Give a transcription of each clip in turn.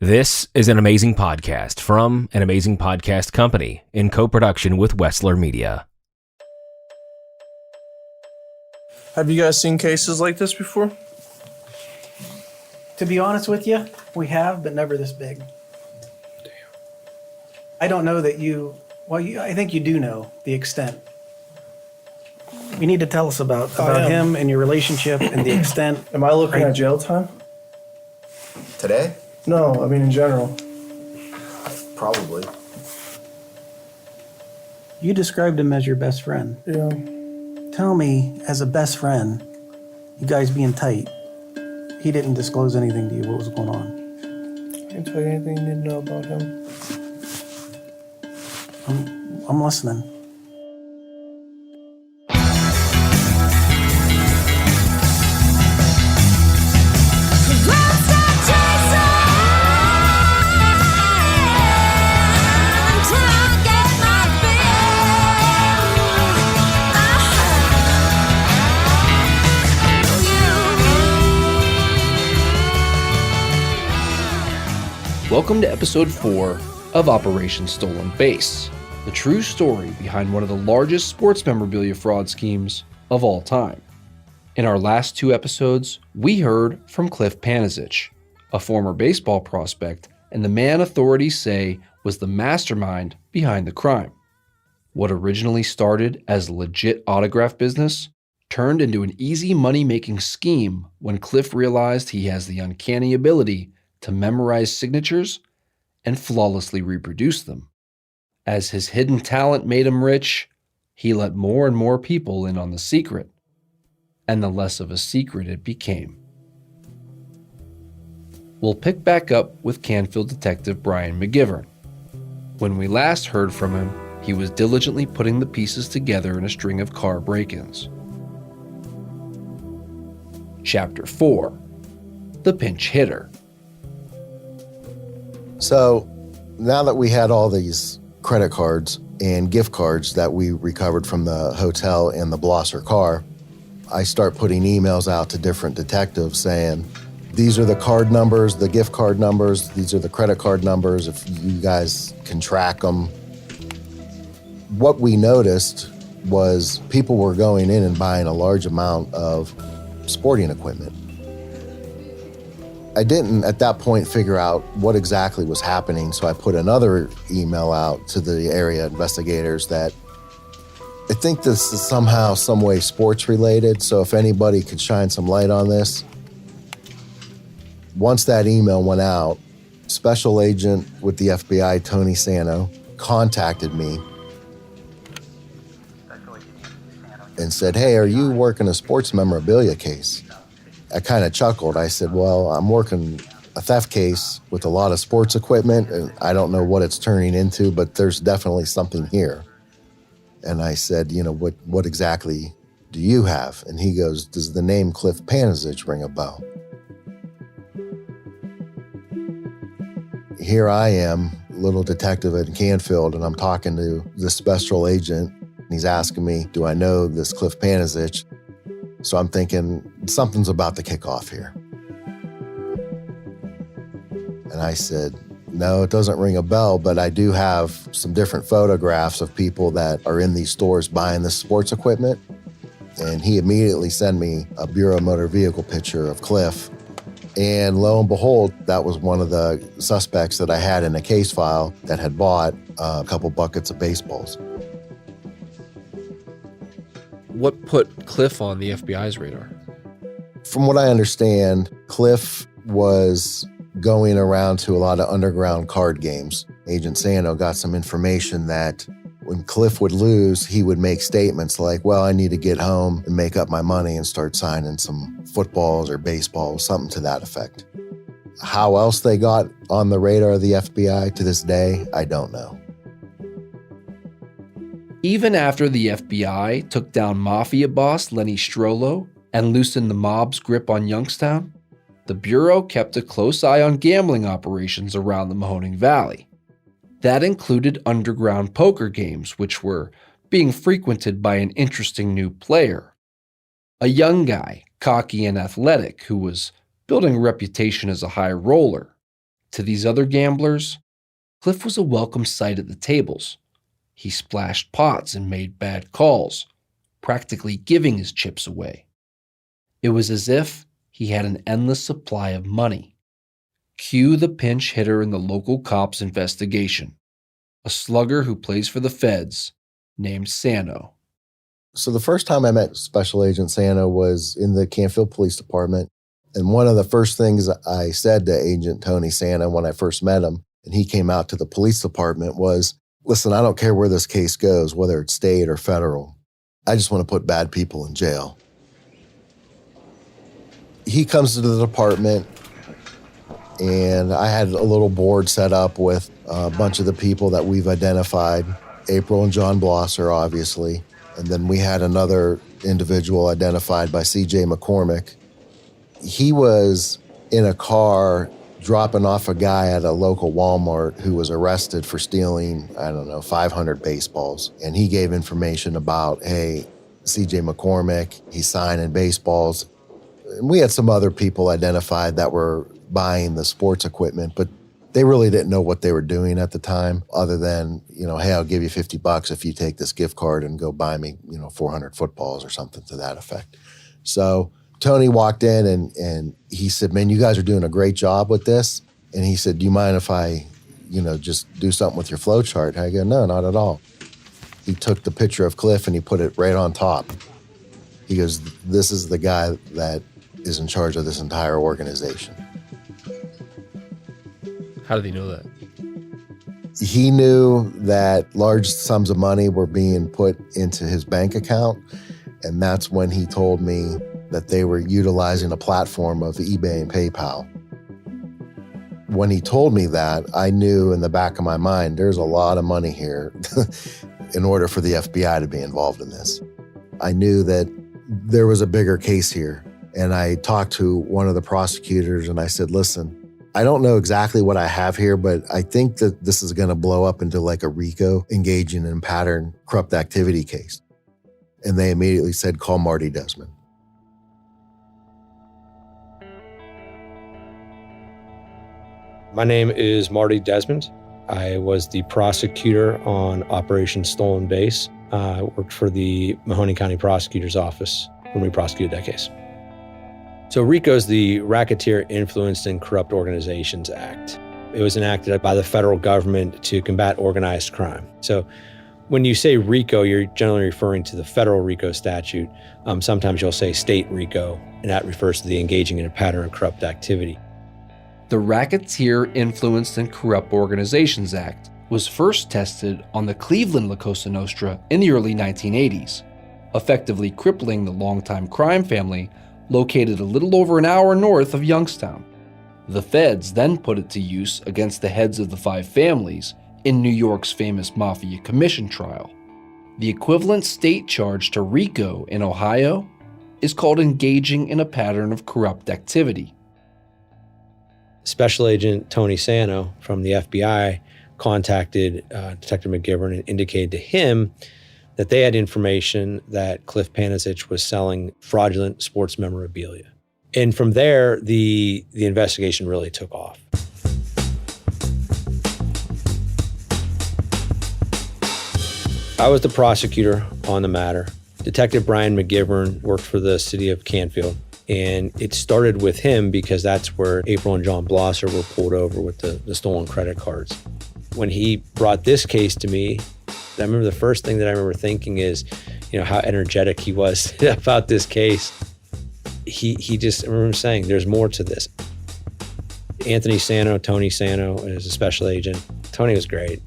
This is an amazing podcast from an amazing podcast company in co-production with Wessler Media. Have you guys seen cases like this before? To be honest with you, we have, but never this big. Damn. I don't know that I think you do know the extent. You need to tell us about him and your relationship and the extent. Am I looking at jail time? Today? No, I mean in general. Probably. You described him as your best friend. Yeah. Tell me, as a best friend, you guys being tight, he didn't disclose anything to you. What was going on? I can tell you anything you need to know about him. I'm listening. Welcome to episode 4 of Operation Stolen Base, the true story behind one of the largest sports memorabilia fraud schemes of all time. In our last 2 episodes, we heard from Cliff Panizich, a former baseball prospect and the man authorities say was the mastermind behind the crime. What originally started as a legit autograph business turned into an easy money-making scheme when Cliff realized he has the uncanny ability to memorize signatures and flawlessly reproduce them. As his hidden talent made him rich, he let more and more people in on the secret, and the less of a secret it became. We'll pick back up with Canfield detective Brian McGivern. When we last heard from him, he was diligently putting the pieces together in a string of car break-ins. Chapter 4: The Pinch Hitter. So now that we had all these credit cards and gift cards that we recovered from the hotel and the Blosser car, I start putting emails out to different detectives saying, these are the card numbers, the gift card numbers, these are the credit card numbers, if you guys can track them. What we noticed was people were going in and buying a large amount of sporting equipment. I didn't at that point figure out what exactly was happening, so I put another email out to the area investigators that I think this is somehow, some way sports related, so if anybody could shine some light on this. Once that email went out, Special Agent with the FBI, Tony Sano, contacted me and said, hey, are you working a sports memorabilia case? I kind of chuckled. I said, well, I'm working a theft case with a lot of sports equipment, and I don't know what it's turning into, but there's definitely something here. And I said, what exactly do you have? And he goes, does the name Cliff Panizich ring a bell? Here I am, little detective at Canfield, and I'm talking to this special agent. He's asking me, do I know this Cliff Panizich? So I'm thinking something's about to kick off here. And I said, no, it doesn't ring a bell, but I do have some different photographs of people that are in these stores buying this sports equipment. And he immediately sent me a Bureau of Motor Vehicle picture of Cliff. And lo and behold, that was one of the suspects that I had in a case file that had bought a couple buckets of baseballs. What put Cliff on the FBI's radar? From what I understand, Cliff was going around to a lot of underground card games. Agent Sano got some information that when Cliff would lose, he would make statements like, well, I need to get home and make up my money and start signing some footballs or baseballs, something to that effect. How else they got on the radar of the FBI to this day, I don't know. Even after the FBI took down Mafia boss Lenny Strollo and loosened the mob's grip on Youngstown, the Bureau kept a close eye on gambling operations around the Mahoning Valley. That included underground poker games, which were being frequented by an interesting new player. A young guy, cocky and athletic, who was building a reputation as a high roller. To these other gamblers, Cliff was a welcome sight at the tables. He splashed pots and made bad calls, practically giving his chips away. It was as if he had an endless supply of money. Cue the pinch hitter in the local cops' investigation, a slugger who plays for the feds named Sano. So the first time I met Special Agent Sano was in the Canfield Police Department. And one of the first things I said to Agent Tony Sano when I first met him, and he came out to the police department, was, listen, I don't care where this case goes, whether it's state or federal. I just want to put bad people in jail. He comes to the department, and I had a little board set up with a bunch of the people that we've identified, April and John Blosser, obviously. And then we had another individual identified by C.J. McCormick. He was in a car dropping off a guy at a local Walmart who was arrested for stealing, 500 baseballs. And he gave information about, hey, C.J. McCormick, he's signing baseballs. And we had some other people identified that were buying the sports equipment, but they really didn't know what they were doing at the time, other than, hey, I'll give you $50 if you take this gift card and go buy me, 400 footballs or something to that effect. So Tony walked in and he said, man, you guys are doing a great job with this. And he said, do you mind if I, just do something with your flow chart? I go, no, not at all. He took the picture of Cliff and he put it right on top. He goes, this is the guy that is in charge of this entire organization. How did he know that? He knew that large sums of money were being put into his bank account, and that's when he told me that they were utilizing a platform of eBay and PayPal. When he told me that, I knew in the back of my mind, there's a lot of money here in order for the FBI to be involved in this. I knew that there was a bigger case here, and I talked to one of the prosecutors and I said, listen, I don't know exactly what I have here, but I think that this is going to blow up into like a RICO engaging in pattern corrupt activity case. And they immediately said, call Marty Desmond. My name is Marty Desmond. I was the prosecutor on Operation Stolen Base. I worked for the Mahoney County Prosecutor's Office when we prosecuted that case. So RICO is the Racketeer Influenced and Corrupt Organizations Act. It was enacted by the federal government to combat organized crime. So when you say RICO, you're generally referring to the federal RICO statute. Sometimes you'll say state RICO, and that refers to the engaging in a pattern of corrupt activity. The Racketeer Influenced and Corrupt Organizations Act was first tested on the Cleveland La Cosa Nostra in the early 1980s, effectively crippling the longtime crime family located a little over an hour north of Youngstown. The feds then put it to use against the heads of the 5 families in New York's famous Mafia Commission trial. The equivalent state charge to RICO in Ohio is called engaging in a pattern of corrupt activity. Special Agent Tony Sano from the FBI contacted Detective McGivern and indicated to him that they had information that Cliff Panasic was selling fraudulent sports memorabilia. And from there, the investigation really took off. I was the prosecutor on the matter. Detective Brian McGivern worked for the city of Canfield, and it started with him because that's where April and John Blosser were pulled over with the stolen credit cards. When he brought this case to me, I remember the first thing that I remember thinking is, how energetic he was about this case. He just, I remember him saying, there's more to this. Anthony Sano, Tony Sano, is a special agent. Tony was great.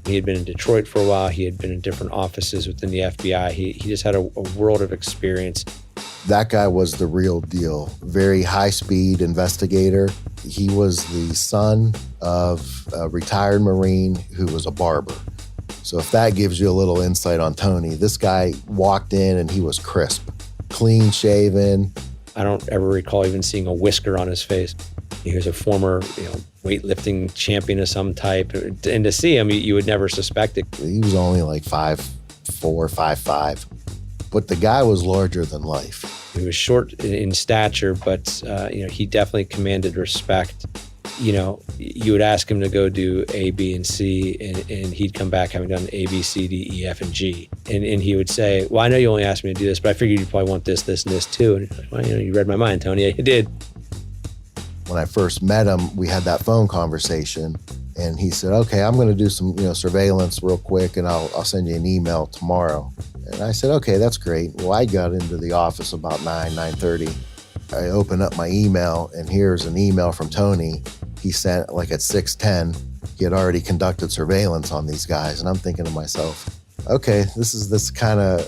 He had been in Detroit for a while. He had been in different offices within the FBI. He just had a world of experience. That guy was the real deal. Very high-speed investigator. He was the son of a retired Marine who was a barber. So if that gives you a little insight on Tony, this guy walked in and he was crisp, clean shaven. I don't ever recall even seeing a whisker on his face. He was a former, weightlifting champion of some type. And to see him, you would never suspect it. He was only like 5'4", 5'5", but the guy was larger than life. He was short in stature, but he definitely commanded respect. you would ask him to go do A, B, and C, and he'd come back having done A, B, C, D, E, F, and G. And he would say, well, I know you only asked me to do this, but I figured you probably want this, this, and this too. And like, well, you read my mind, Tony. Yeah, you did. When I first met him, we had that phone conversation, and he said, okay, I'm going to do some surveillance real quick, and I'll send you an email tomorrow. And I said, okay, that's great. Well, I got into the office about 9:30. I open up my email, and here's an email from Tony. He sent like at 6:10. He had already conducted surveillance on these guys, and I'm thinking to myself, okay, this is this kind of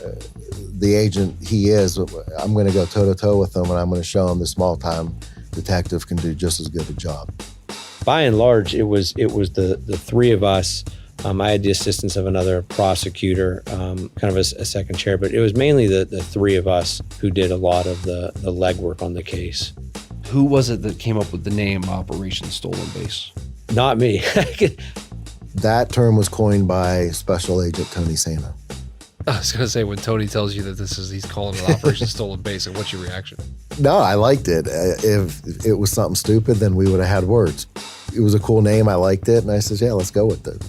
the agent he is. I'm going to go toe-to-toe with him, and I'm going to show him the small-time detective can do just as good a job. By and large, it was the three of us. I had the assistance of another prosecutor, kind of a second chair, but it was mainly the three of us who did a lot of the legwork on the case. Who was it that came up with the name Operation Stolen Base? Not me. That term was coined by Special Agent Tony Sano. I was going to say, when Tony tells you that he's calling it Operation Stolen Base, and what's your reaction? No, I liked it. If it was something stupid, then we would have had words. It was a cool name. I liked it. And I said, yeah, let's go with it.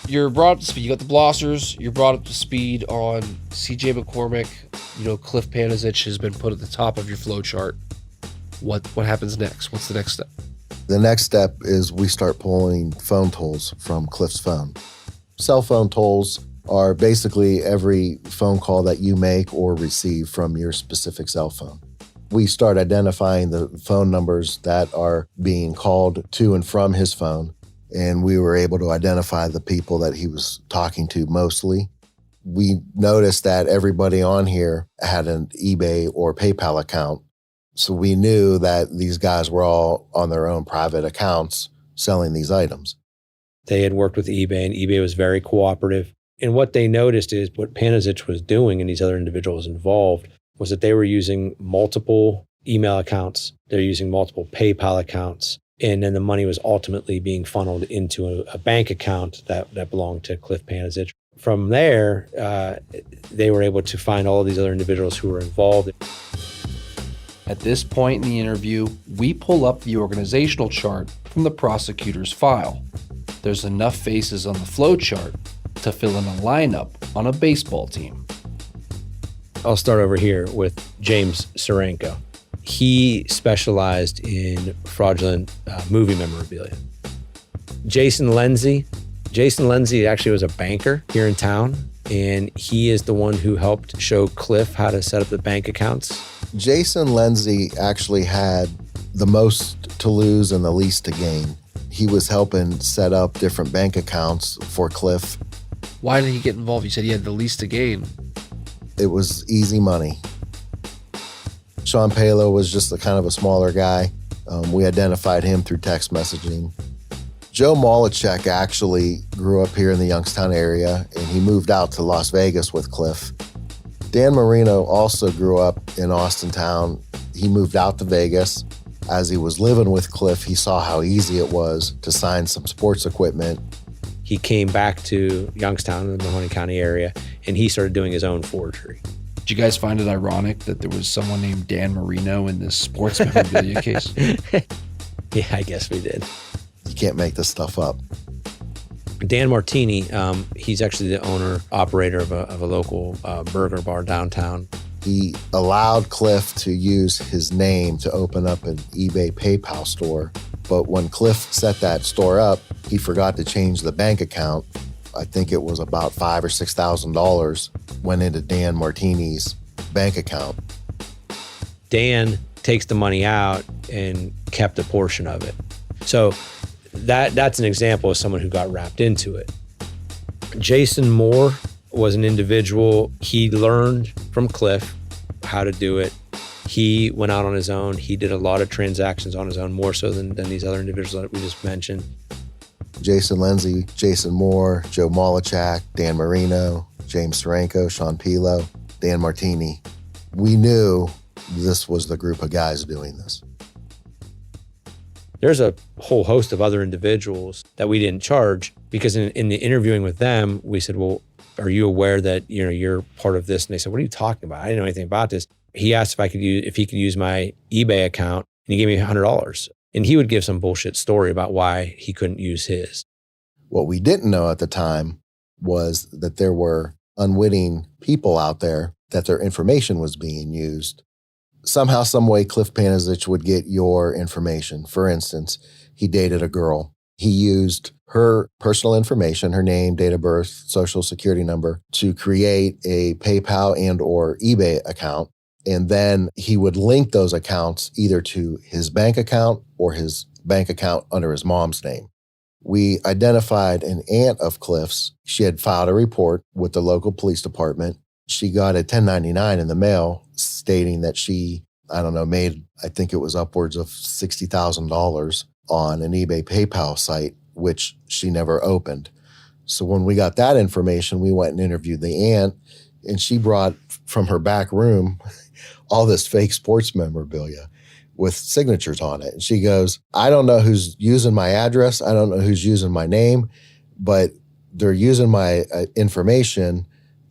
You're brought up to speed. You got the Blossers. You're brought up to speed on C.J. McCormick. Cliff Panizich has been put at the top of your flow chart. What happens next? What's the next step? The next step is we start pulling phone tolls from Cliff's phone. Cell phone tolls are basically every phone call that you make or receive from your specific cell phone. We start identifying the phone numbers that are being called to and from his phone, and we were able to identify the people that he was talking to mostly. We noticed that everybody on here had an eBay or PayPal account, so we knew that these guys were all on their own private accounts selling these items. They had worked with eBay, and eBay was very cooperative. And what they noticed is what Panizich was doing and these other individuals involved was that they were using multiple email accounts. They're using multiple PayPal accounts. And then the money was ultimately being funneled into a bank account that belonged to Cliff Panizich. From there, they were able to find all of these other individuals who were involved. At this point in the interview, we pull up the organizational chart from the prosecutor's file. There's enough faces on the flow chart to fill in a lineup on a baseball team. I'll start over here with James Serenko. He specialized in fraudulent movie memorabilia. Jason Lenzi actually was a banker here in town, and he is the one who helped show Cliff how to set up the bank accounts. Jason Lenzi actually had the most to lose and the least to gain. He was helping set up different bank accounts for Cliff. Why did he get involved? You said he had the least to gain. It was easy money. Sean Palo was just a kind of a smaller guy. We identified him through text messaging. Joe Malachek actually grew up here in the Youngstown area, and he moved out to Las Vegas with Cliff. Dan Marino also grew up in Austintown. He moved out to Vegas. As he was living with Cliff, he saw how easy it was to sign some sports equipment. He came back to Youngstown in the Mahoning County area, and he started doing his own forgery. Did you guys find it ironic that there was someone named Dan Marino in this sports memorabilia case? Yeah, I guess we did. You can't make this stuff up. Dan Martini, he's actually the owner, operator of a local burger bar downtown. He allowed Cliff to use his name to open up an eBay PayPal store. But when Cliff set that store up, he forgot to change the bank account. I think it was about $5,000 or $6,000 went into Dan Martini's bank account. Dan takes the money out and kept a portion of it. So that's an example of someone who got wrapped into it. Jason Moore was an individual. He learned from Cliff how to do it. He went out on his own. He did a lot of transactions on his own, more so than these other individuals that we just mentioned. Jason Lenzi, Jason Moore, Joe Malachak, Dan Marino, James Serenko, Sean Pilo, Dan Martini. We knew this was the group of guys doing this. There's a whole host of other individuals that we didn't charge because in the interviewing with them, we said, well, are you aware that you're part of this? And they said, what are you talking about? I didn't know anything about this. He asked if he could use my eBay account, and he gave me $100. And he would give some bullshit story about why he couldn't use his. What we didn't know at the time was that there were unwitting people out there that their information was being used. Somehow, some way, Cliff Panizich would get your information. For instance, he dated a girl. He used her personal information, her name, date of birth, social security number, to create a PayPal and or eBay account. And then he would link those accounts either to his bank account or his bank account under his mom's name. We identified an aunt of Cliff's. She had filed a report with the local police department. She got a 1099 in the mail stating that she, made, I think it was upwards of $60,000 on an eBay PayPal site, which she never opened. So when we got that information, we went and interviewed the aunt, and she brought from her back room all this fake sports memorabilia with signatures on it. And she goes, I don't know who's using my address. I don't know who's using my name, but they're using my information,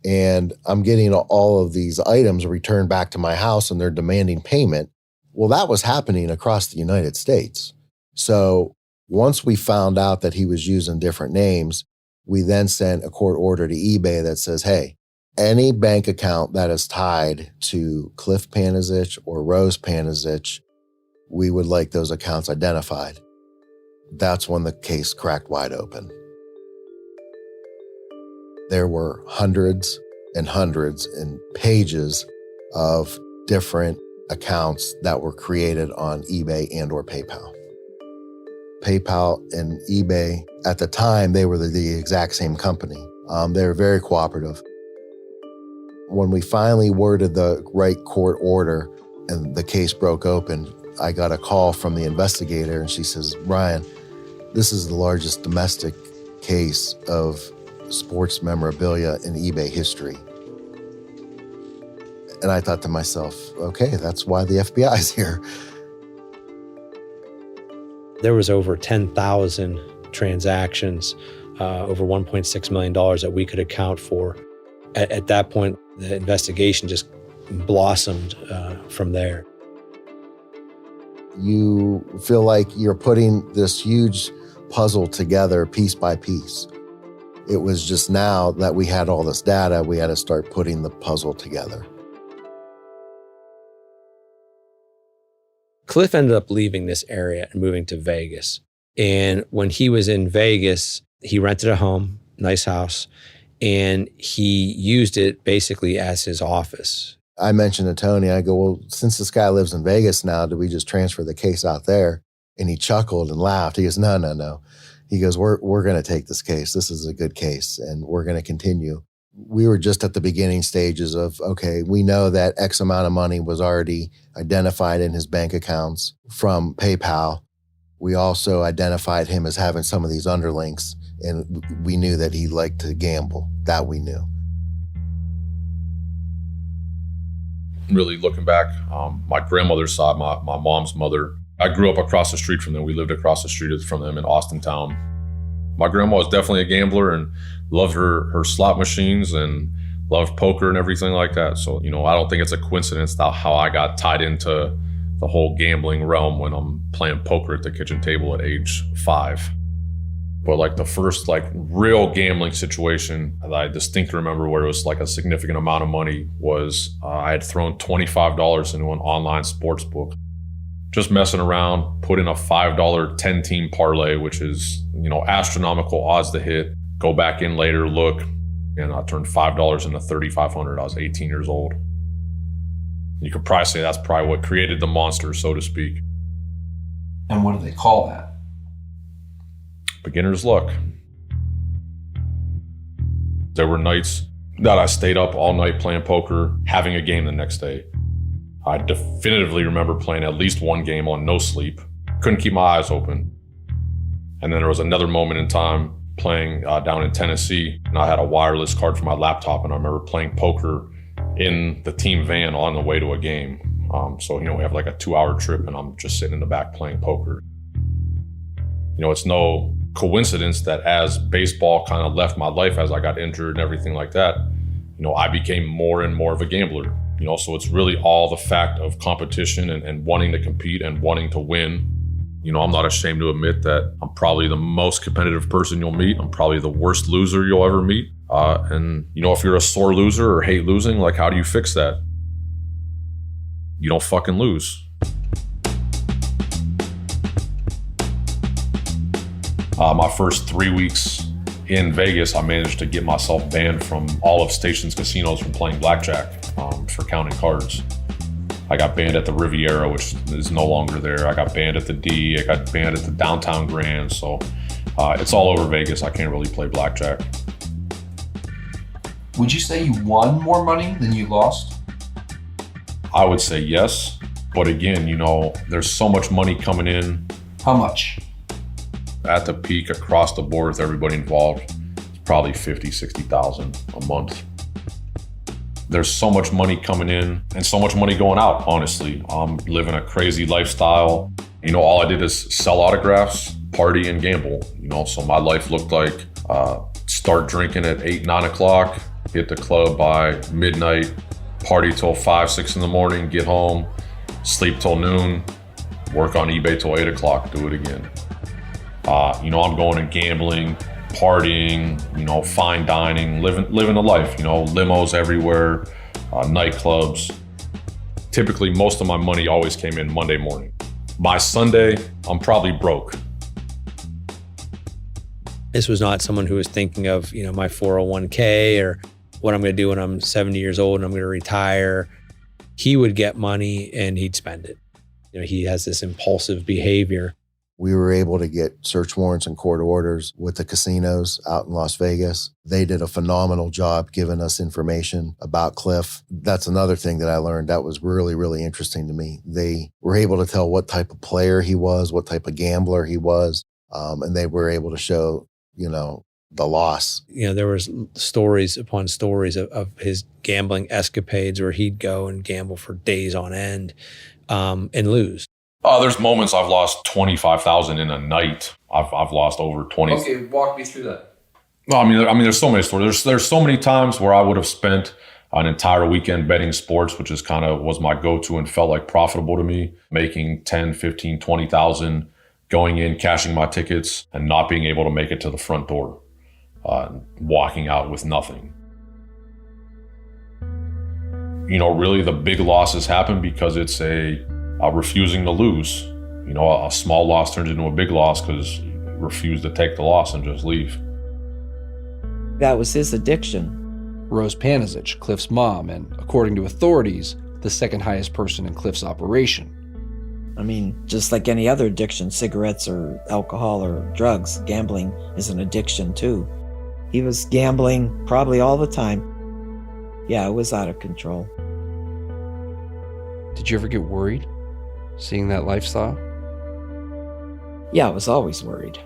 and I'm getting all of these items returned back to my house, and they're demanding payment. Well, that was happening across the United States. So once we found out that he was using different names, we then sent a court order to eBay that says, hey, any bank account that is tied to Cliff Panizich or Rose Panizich, we would like those accounts identified. That's when the case cracked wide open. There were hundreds and hundreds and pages of different accounts that were created on eBay and or PayPal. PayPal and eBay, at the time, they were the exact same company. They were very cooperative. When we finally worded the right court order and the case broke open, I got a call from the investigator, and she says, Brian, this is the largest domestic case of sports memorabilia in eBay history. And I thought to myself, okay, that's why the FBI is here. There was over 10,000 transactions, over $1.6 million that we could account for. At that point, the investigation just blossomed from there. You feel like you're putting this huge puzzle together piece by piece. It was just now that we had all this data, we had to start putting the puzzle together. Cliff ended up leaving this area and moving to Vegas. And when he was in Vegas, he rented a home, nice house, and he used it basically as his office. I mentioned to Tony, I go, well, since this guy lives in Vegas now, do we just transfer the case out there? And he chuckled and laughed. He goes, no. He goes, we're going to take this case. This is a good case, and we're going to continue. We were just at the beginning stages of, okay, we know that X amount of money was already identified in his bank accounts from PayPal. We also identified him as having some of these underlinks, and we knew that he liked to gamble. That we knew. Really looking back, my grandmother's side, my mom's mother, I grew up across the street from them. We lived across the street from them in Austintown. My grandma was definitely a gambler and loved her slot machines and loved poker and everything like that. So, I don't think it's a coincidence how I got tied into the whole gambling realm when I'm playing poker at the kitchen table at age 5. But the first real gambling situation that I distinctly remember where it was a significant amount of money was I had thrown $25 into an online sports book. Just messing around, put in a $5 10-team parlay, which is, astronomical odds to hit. Go back in later, look, and I turned $5 into $3,500. I was 18 years old. You could probably say that's probably what created the monster, so to speak. And what do they call that? Beginner's luck. There were nights that I stayed up all night playing poker, having a game the next day. I definitively remember playing at least one game on no sleep. Couldn't keep my eyes open. And then there was another moment in time playing down in Tennessee, and I had a wireless card for my laptop, and I remember playing poker in the team van on the way to a game. So we have a 2-hour trip, and I'm just sitting in the back playing poker. It's no coincidence that as baseball kind of left my life as I got injured and everything like that, I became more and more of a gambler. So it's really all the fact of competition and wanting to compete and wanting to win. I'm not ashamed to admit that I'm probably the most competitive person you'll meet. I'm probably the worst loser you'll ever meet. If you're a sore loser or hate losing, like, how do you fix that? You don't fucking lose. My first 3 weeks in Vegas, I managed to get myself banned from all of Station's casinos from playing blackjack for counting cards. I got banned at the Riviera, which is no longer there. I got banned at the D. I got banned at the Downtown Grand. So it's all over Vegas. I can't really play blackjack. Would you say you won more money than you lost? I would say yes. But again, there's so much money coming in. How much? At the peak, across the board with everybody involved, it's probably 50, 60,000 a month. There's so much money coming in and so much money going out, honestly. I'm living a crazy lifestyle. All I did is sell autographs, party, and gamble. So my life looked like start drinking at 8, 9 o'clock, hit the club by midnight, party till 5, 6 in the morning, get home, sleep till noon, work on eBay till 8 o'clock, do it again. I'm going and gambling, partying, fine dining, living the life, limos everywhere, nightclubs. Typically, most of my money always came in Monday morning. By Sunday, I'm probably broke. This was not someone who was thinking of, my 401k or what I'm going to do when I'm 70 years old and I'm going to retire. He would get money and he'd spend it. He has this impulsive behavior. We were able to get search warrants and court orders with the casinos out in Las Vegas. They did a phenomenal job giving us information about Cliff. That's another thing that I learned that was really, really interesting to me. They were able to tell what type of player he was, what type of gambler he was, and they were able to show, the loss. There was stories upon stories of his gambling escapades where he'd go and gamble for days on end and lose. There's moments I've lost 25,000 in a night. I've lost over 20. Okay, walk me through that. No, there's so many stories. There's so many times where I would have spent an entire weekend betting sports, which is kind of was my go-to and felt like profitable to me, making 10, 15, 20,000, going in, cashing my tickets, and not being able to make it to the front door, walking out with nothing. Really the big losses happen because it's refusing to lose. A small loss turns into a big loss because you refuse to take the loss and just leave. That was his addiction. Rose Panizich, Cliff's mom, and according to authorities, the second highest person in Cliff's operation. Just like any other addiction, cigarettes or alcohol or drugs, gambling is an addiction too. He was gambling probably all the time. Yeah, it was out of control. Did you ever get worried seeing that lifestyle? Yeah, I was always worried.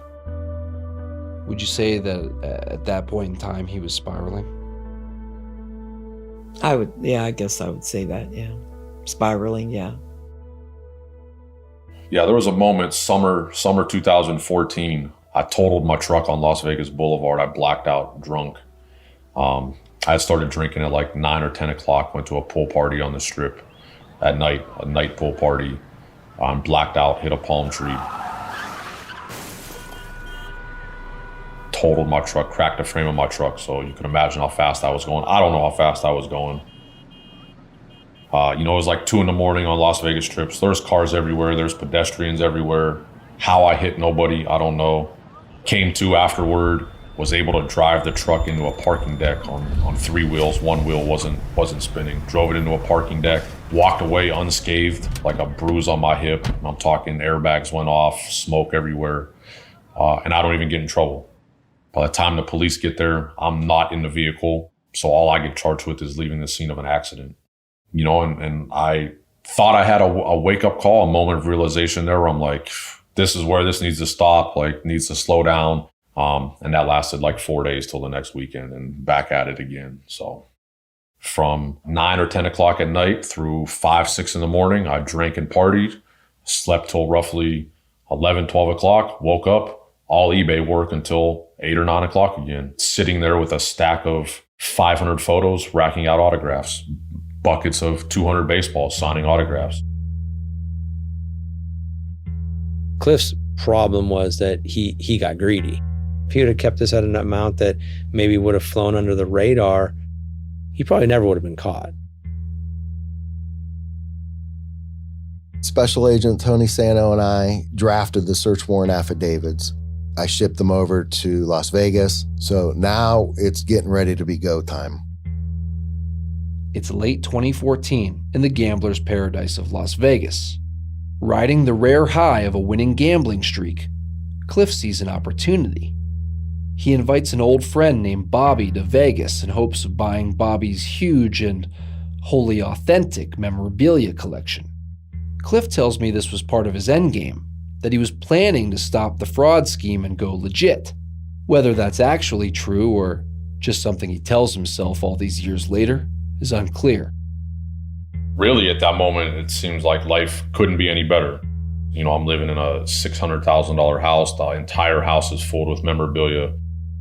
Would you say that at that point in time he was spiraling? I guess I would say that, yeah. Spiraling, yeah. Yeah, there was a moment, summer 2014, I totaled my truck on Las Vegas Boulevard. I blacked out drunk. I had started drinking at like 9 or 10 o'clock, went to a pool party on the Strip at night, a night pool party. Blacked out, hit a palm tree. Totaled my truck, cracked the frame of my truck, so you can imagine how fast I was going. I don't know how fast I was going. It was like 2 a.m. on Las Vegas trips. There's cars everywhere. There's pedestrians everywhere. How I hit nobody, I don't know. Came to afterward, was able to drive the truck into a parking deck on 3 wheels. 1 wheel wasn't spinning. Drove it into a parking deck. Walked away unscathed, like a bruise on my hip. I'm talking airbags went off, smoke everywhere. And I don't even get in trouble. By the time the police get there, I'm not in the vehicle. So all I get charged with is leaving the scene of an accident. And I thought I had a wake-up call, a moment of realization there where I'm like, this is where this needs to stop, like needs to slow down. And that lasted like 4 days till the next weekend and back at it again. So from 9 or 10 o'clock at night through 5, 6 in the morning, I drank and partied, slept till roughly 11, 12 o'clock, woke up, all eBay work until 8 or 9 o'clock again, sitting there with a stack of 500 photos, racking out autographs, buckets of 200 baseballs signing autographs. Cliff's problem was that he got greedy. If he would have kept this at an amount that maybe would have flown under the radar, he probably never would have been caught. Special Agent Tony Sano and I drafted the search warrant affidavits. I shipped them over to Las Vegas, so now it's getting ready to be go time. It's late 2014 in the gambler's paradise of Las Vegas. Riding the rare high of a winning gambling streak, Cliff sees an opportunity. He invites an old friend named Bobby to Vegas in hopes of buying Bobby's huge and wholly authentic memorabilia collection. Cliff tells me this was part of his endgame, that he was planning to stop the fraud scheme and go legit. Whether that's actually true or just something he tells himself all these years later is unclear. Really, at that moment, it seems like life couldn't be any better. You know, I'm living in a $600,000 house. The entire house is full with memorabilia.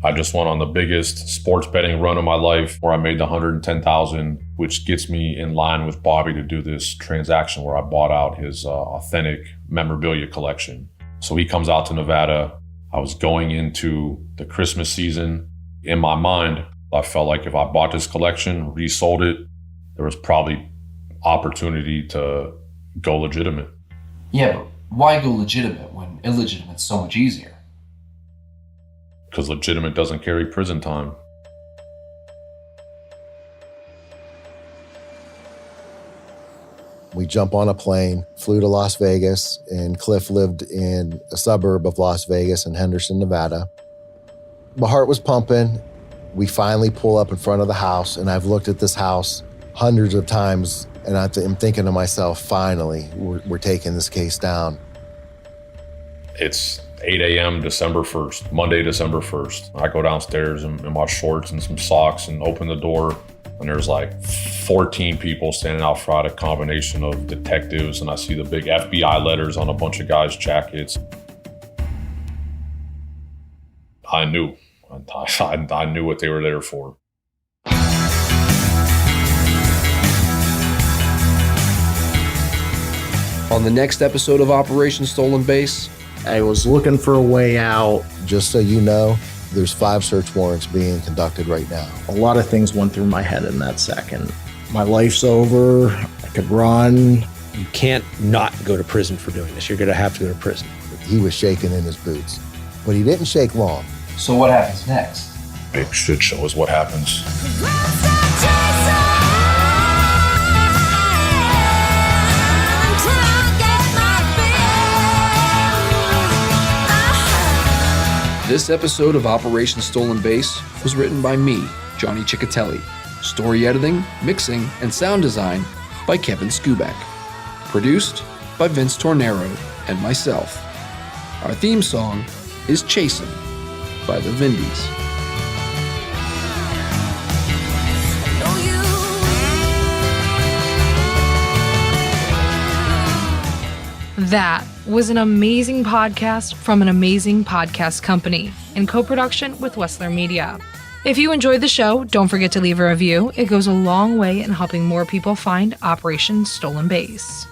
I just went on the biggest sports betting run of my life where I made the $110,000, which gets me in line with Bobby to do this transaction where I bought out his authentic memorabilia collection. So he comes out to Nevada. I was going into the Christmas season. In my mind, I felt like if I bought this collection, resold it, there was probably opportunity to go legitimate. Yeah, but why go legitimate when illegitimate's so much easier? Because legitimate doesn't carry prison time. We jump on a plane, flew to Las Vegas, and Cliff lived in a suburb of Las Vegas in Henderson, Nevada. My heart was pumping. We finally pull up in front of the house, and I've looked at this house hundreds of times, and I'm thinking to myself, finally, we're taking this case down. It's 8 a.m. December 1st, Monday, December 1st. I go downstairs in my shorts and some socks and open the door, and there's like 14 people standing out front, a combination of detectives, and I see the big FBI letters on a bunch of guys' jackets. I knew what they were there for. On the next episode of Operation Stolen Base, I was looking for a way out. Just so you know, there's 5 search warrants being conducted right now. A lot of things went through my head in that second. My life's over. I could run. You can't not go to prison for doing this. You're going to have to go to prison. He was shaking in his boots, but he didn't shake long. so what happens next? Big shit show is what happens. This episode of Operation Stolen Base was written by me, Johnny Ciccatelli. Story editing, mixing, and sound design by Kevin Skubak. Produced by Vince Tornero and myself. Our theme song is Chasin' by the Vindies. That was an amazing podcast from an amazing podcast company in co-production with Wessler Media. If you enjoyed the show, don't forget to leave a review. It goes a long way in helping more people find Operation Stolen Base.